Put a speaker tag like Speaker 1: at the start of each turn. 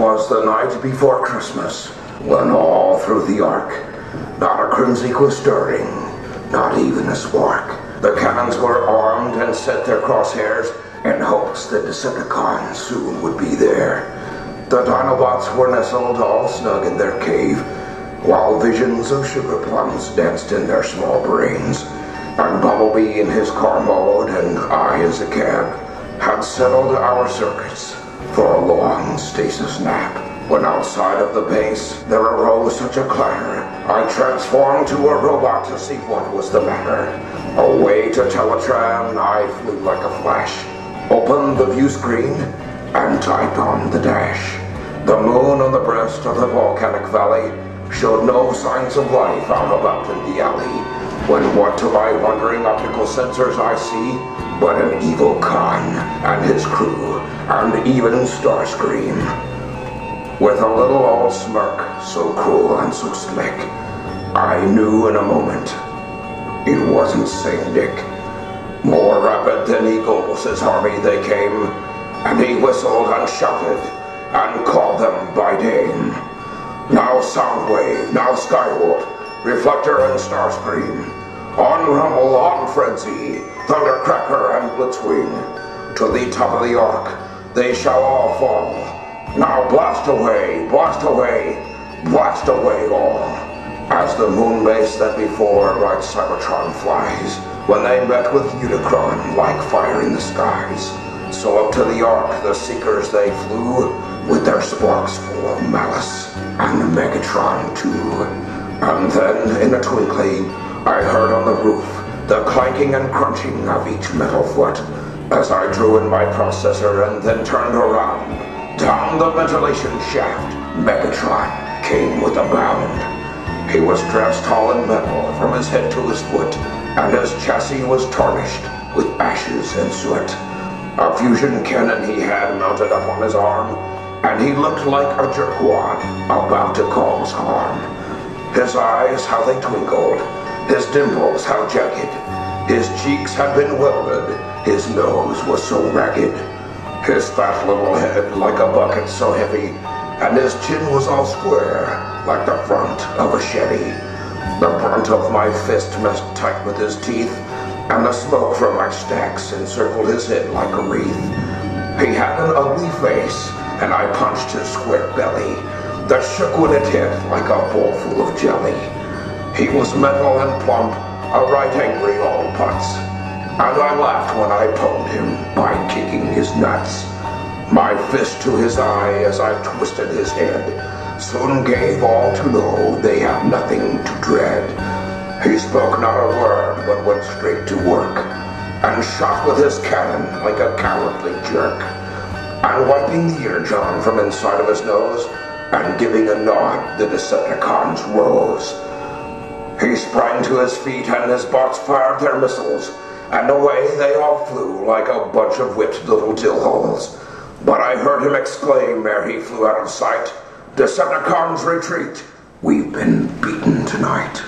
Speaker 1: 'Twas the night before Christmas, when all through the Ark, not a crimson was stirring, not even a spark. The cannons were armed and set their crosshairs in hopes the Decepticons soon would be there. The Dinobots were nestled all snug in their cave, while visions of sugar plums danced in their small brains. And Bumblebee in his car mode and I as a cab had settled our circuits for a long stasis nap. When outside of the base there arose such a clatter, I transformed to a robot to see what was the matter. Away to Teletran I flew like a flash, opened the view screen, and typed on the dash. The moon on the breast of the volcanic valley showed no signs of life out about in the alley, when what to my wondering optical sensors I see but an evil Khan and his crew, and even Starscream. With a little old smirk, so cruel and so slick, I knew in a moment it wasn't Saint Nick. More rapid than eagles his army they came, and he whistled and shouted and called them by name. Now Soundwave, now Skywarp, Reflector and Starscream, on Rumble, on Frenzy, Thundercracker and Blitzwing, to the top of the Ark they shall all fall. Now blast away, blast away, blast away all. As the moon base that before right Cybertron flies, when they met with Unicron like fire in the skies. So up to the Ark the Seekers they flew, with their sparks full of malice, and Megatron too. And then in a twinkling I heard on the roof the clanking and crunching of each metal foot, as I drew in my processor and then turned around. Down the ventilation shaft, Megatron came with a bound. He was dressed all in metal from his head to his foot, and his chassis was tarnished with ashes and soot. A fusion cannon he had mounted up on his arm, and he looked like a jerkwad about to cause harm. His eyes, how they twinkled, his dimples, how jagged. His cheeks had been welded, his nose was so ragged. His fat little head like a bucket so heavy, and his chin was all square like the front of a Chevy. The brunt of my fist messed tight with his teeth, and the smoke from my stacks encircled his head like a wreath. He had an ugly face, and I punched his square belly that shook when it hit like a bowl full of jelly. He was metal and plump, a right angry old putz, and I laughed when I pwned him by kicking his nuts. My fist to his eye as I twisted his head soon gave all to know they have nothing to dread. He spoke not a word but went straight to work, and shot with his cannon like a cowardly jerk, and wiping the eardrum from inside of his nose and giving a nod, the Decepticons rose. He sprang to his feet and his bots fired their missiles, and away they all flew like a bunch of whipped little dillholes. But I heard him exclaim ere he flew out of sight, "Decepticons retreat, we've been beaten tonight."